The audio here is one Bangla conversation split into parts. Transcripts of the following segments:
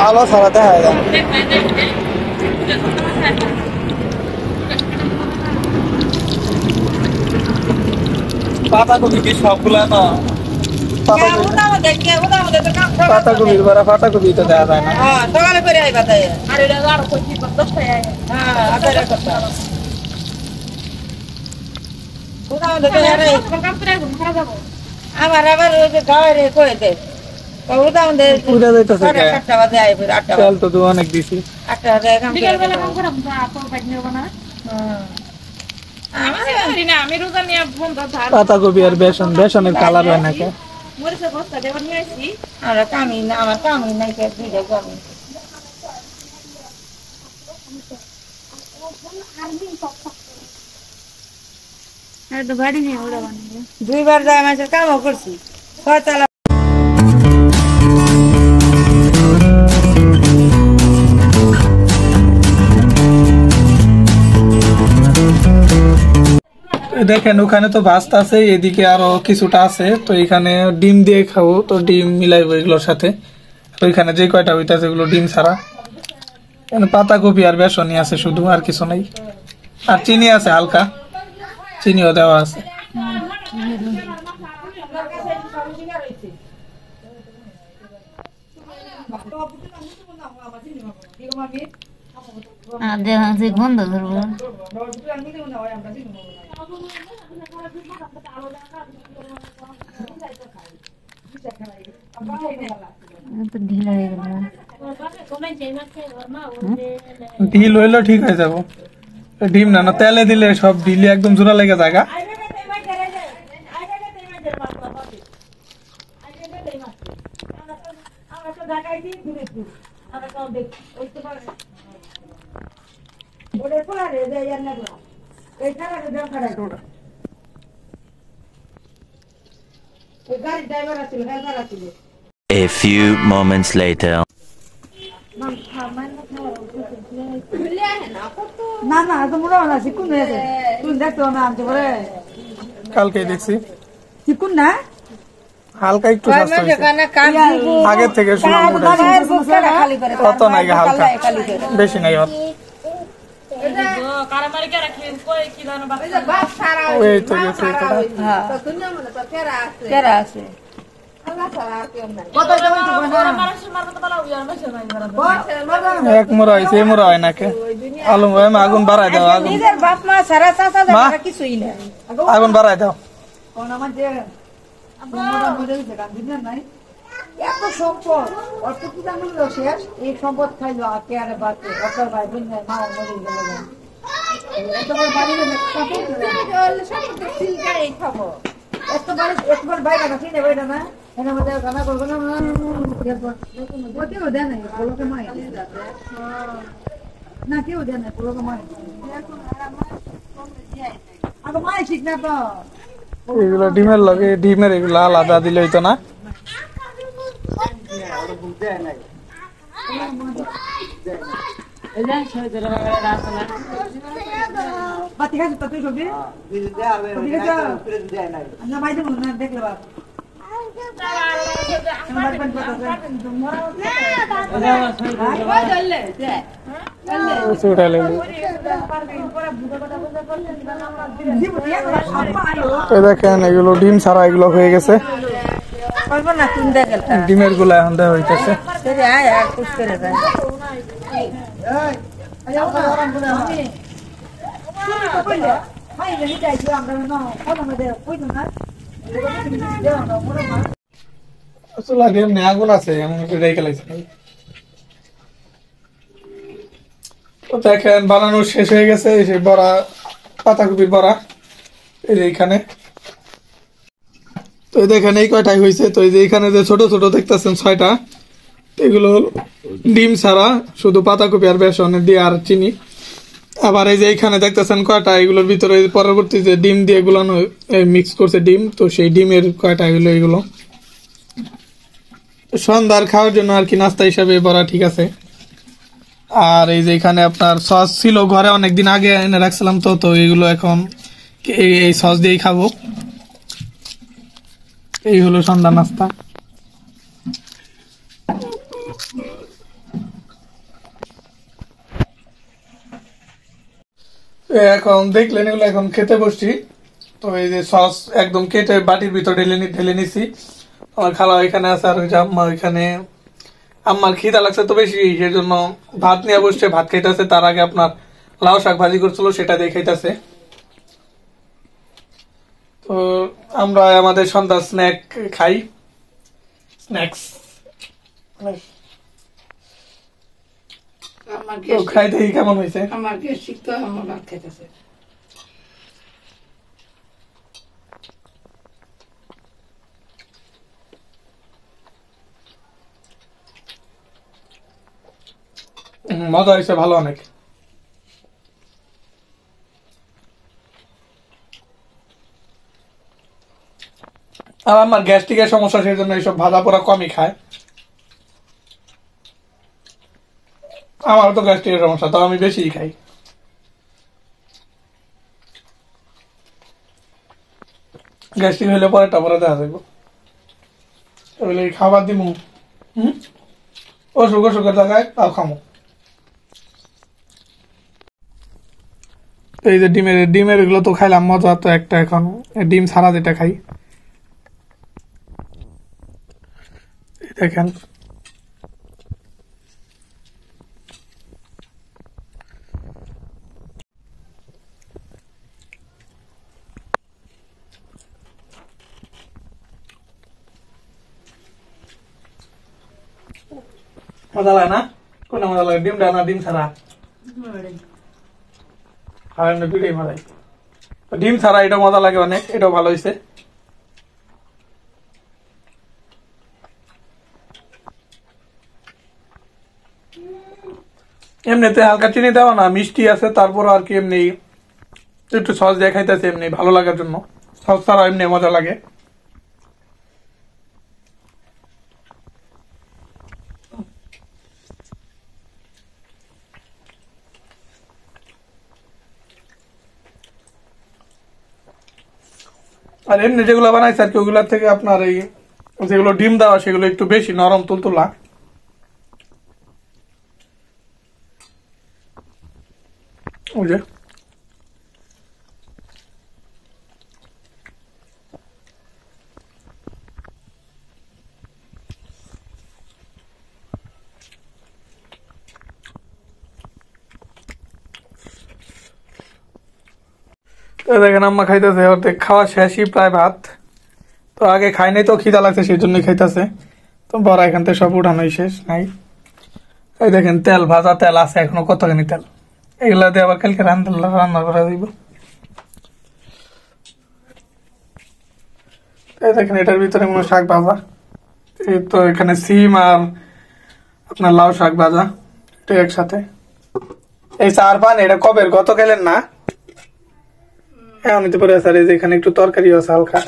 আলো ছাড়া দেখা যায়। পাতাকপি কি সবগুলা না? পাতাকপির বড়া, পাতাকপি তো দেখা যায় না। সকালে করে আইবা তাই আমার আবার গাঁয়ের কয়ে দেয় তেল তো অনেক দিছি। পাতাকপি আর বেসন, বেসনের কালার হয় নাকি? আমার কামি নাই দুইবার যায় মাসের কামও করছি ছয়তলা। দেখেন ওখানে তো ভাস্তা আছে, এদিকে আরো কিছুটা আছে। তো এখানে ডিম দিয়ে খাবো, তো ডিম মিলাইবো এগুলোর সাথে। তো এখানে যে কয়টা হইতাছে এগুলো ডিম ছাড়া। এখানে পাতাকপি আর বেসনই আছে শুধু, আর কিছু নাই। আর চিনি আছে হালকা, চিনিও দেওয়া আছে। গন্ধ ধরবো ঢিলা হয়ে গেল। ঢিল হইলো ঠিক হয়ে যাবো। ডিম না তেলে দিলে সব ঢিলে একদম জোড়া লেগে জায়গা। A few moments later. না না তোমরা না চিকুন হয়েছে তুমি দেখতো না আনতে পারে কালকে দেখছি চিকুন না হালকা একটু আগের থেকে অত নাই, হালকা বেশি নাই। ওই তো গেছে আছে এক মোড়া হয়েছে, এ মোড়া হয় নাকি? আলু আগুন বাড়াই দাও, আগুন কিছুই না আগুন বাড়াই দাও। এত সম্পদ অর্থ কি জানো শেষ এই সম্পদ খাইলো কে আরে বাচ্চা অর্থাৎ ভাই বোন মা মরে গেল একবার বাইরে না কিনে বাইরে না এর মধ্যে গানা করবো না কেউ দেয় নাই বলোকে মাই না কেউ দেয় নাই বলোকে মাই আগে মাই ঠিক না তো এগুলো ডিমের লগে, ডিমের এগুলো আলাদা দিলে হইতো না। বাতি খাচ্ছি তো তুই ছবি দেখলে বাবা দেখেন এগুলো ডিম ছাড়া এগুলো হয়ে গেছে। ডিমের গুলা এখন দেওয়া হইতেছে। আগুন আছে দেখেন বানানো শেষ হয়ে গেছে। বড়া, পাতাকপির বড়া এইখানে। তো দেখেন এই কয়টাই হয়েছে। তো এই যে এখানে যে ছোট ছোট দেখতেছেন 6টা, এগুলো ডিম ছাড়া শুধু পাতাকপি আর বেসন দিয়ে আর চিনি। আবার এই যে এইখানে দেখতেছেন কয়টা, এগুলোর ভিতরে পরবর্তী যে ডিম দিয়ে গুলানো মিক্স করছে ডিম, তো সেই ডিমের কয়টা এগুলো এগুলো সন্ধ্যার খাওয়ার জন্য আর কি নাস্তা হিসাবে বড়া ঠিক আছে। আর এই যে এখানে আপনার সস ছিল ঘরে অনেকদিন আগে এনে রাখছিলাম, তো তো এগুলো এখন এই সস দিয়েই খাবো। এই হলো সন্ধ্যা নাস্তা। এখন দেখলেন এগুলো এখন খেতে বসছি। তো এই যে সস একদম কেটে বাটির ভিতর ঢেলে নিছি। আমার খালা এখানে আছে আর ওই যে আম্মা ওইখানে। আম্মার খিদা লাগছে তো বেশি, সেই জন্য ভাত নিয়ে বসছে, ভাত খাইতেছে। তার আগে আপনার লাউ শাক ভাজি করছিল, সেটা দিয়ে খাইতেছে। তো আমরা আমাদের সন্ধ্যা স্ন্যাক খাই, স্ন্যাক্স। আমার তো খাই দেখি কেমন হয়েছে। আমার গেস্টিক তো আমার ভাত খাইতেছে। মজা হয়েছে ভালো অনেক। আর আমার গ্যাস্ট্রিকের সমস্যা, সেই জন্য এইসব ভাজা পোড়া কমই খায়। আমার তো গ্যাস্ট্রিকের সমস্যা, তো আমি বেশিই খাই। গ্যাস্ট্রিক হইলে পরেরটা পরে দেখা যাবো। তাহলে খাবার দিব অসুখের জায়গায় তাও খামো। এই যে ডিমের এগুলো তো খাইলাম, মজা তো একটা। এখন ডিম ছাড়া যেটা খাই, দেখেন মজা লাগে না? কোনটা মজা লাগে, ডিমটা না ডিম ছাড়া? আর এমনি দুইটাই মজা। ডিম ছাড়া এটা মজা লাগে অনেক, এটাও ভালো হয়েছে। এমনিতে হালকা চিনি দেওয়া না, মিষ্টি আছে, তারপর আর কি এমনি একটু সস দিয়ে খাইতেছে এমনি ভালো লাগার জন্য। সস ছাড়া এমনি মজা লাগে। আর এমনি যেগুলো বানাইছে আর কি, ওগুলোর থেকে আপনার এই যেগুলো ডিম দেওয়া সেগুলো একটু বেশি নরম তুলতুলা। ওই যে দেখেন আম্মা খাইতেছে, অর্ধেক খাওয়া শেষই প্রায় ভাত। তো আগে খাই নাই তো খিদা লাগছে, সেই জন্যই খাইতেছে। তো বড় এখান থেকে সব উঠানোই শেষ নাই। এই দেখেন তেল, ভাজা তেল আছে এখনো কতখানি তেল। এগুলা দিয়ে আবার কালকে রান্না করা দিব। এই দেখেন এটার ভিতরে কোনো শাক ভাজা। এই তো এখানে সিম আর আপনার লাউ শাক ভাজা, এটা একসাথে। এই চার পান এটা কবের, গতকালের না। হ্যাঁ নিতে পারে স্যার। এই যে এখানে একটু তরকারি আছে হালকা।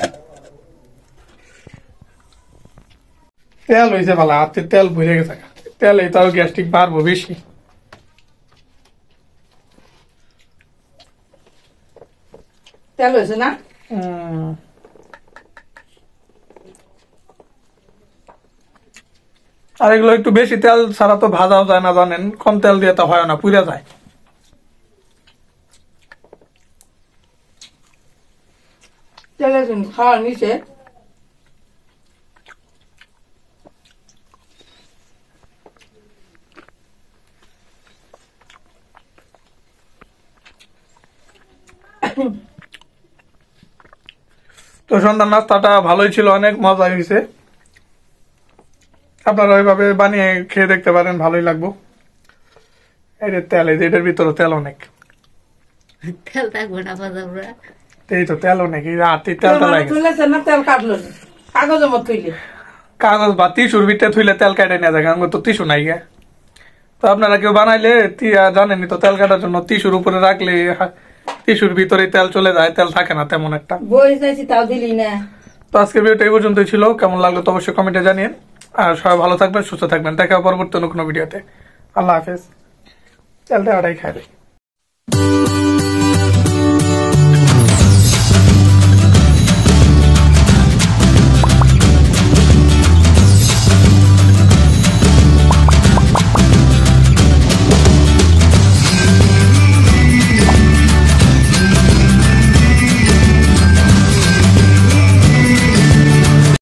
তেল হয়েছে ভালো, হাতের তেল ভরে গেছে। তেল এই তাও গ্যাস্ট্রিক বাড়বো বেশি। তেল হয়েছে না? আর এগুলো একটু বেশি তেল ছাড়া তো ভাজাও যায় না, জানেন। কম তেল দিয়ে তো হয় না, পুড়ে যায়। তেলের খাওয়া নিচে তো সন্ধ্যার নাস্তাটা ভালোই ছিল, অনেক মজা হয়েছে। আপনারা ওইভাবে বানিয়ে খেয়ে দেখতে পারেন, ভালোই লাগবো। এই যে তেল, এই যে এটার ভিতরে তেল অনেক। তেল থাকবে না ভাজা পুরা। এই তো তেল অনেক, এই হাতে তেলটা লাগে। তুলেছে না, তেল কাটলো না, কাগজের মতো তুইলে। কাগজ বা টিস্যুর ভিতরে থুইলে তেল কাটে নিয়ে যায়, আমার তো টিস্যু নাই গে। তো আপনারা কেউ বানাইলে জানেনি তো, তেল কাটার জন্য টিস্যুর উপরে রাখলে টিস্যুর ভিতরে তেল চলে যায়, তেল থাকে না তেমন একটা। বই চাইছি তাও দিলি না। তো আজকের ভিডিওটা এই পর্যন্তই ছিল। কেমন লাগলো তো অবশ্যই কমেন্টে জানিয়ে। আর সবাই ভালো থাকবেন, সুস্থ থাকবেন। দেখা হবে পরবর্তী কোনো ভিডিওতে। আল্লাহ হাফেজ। তেলটা ওটাই খাই।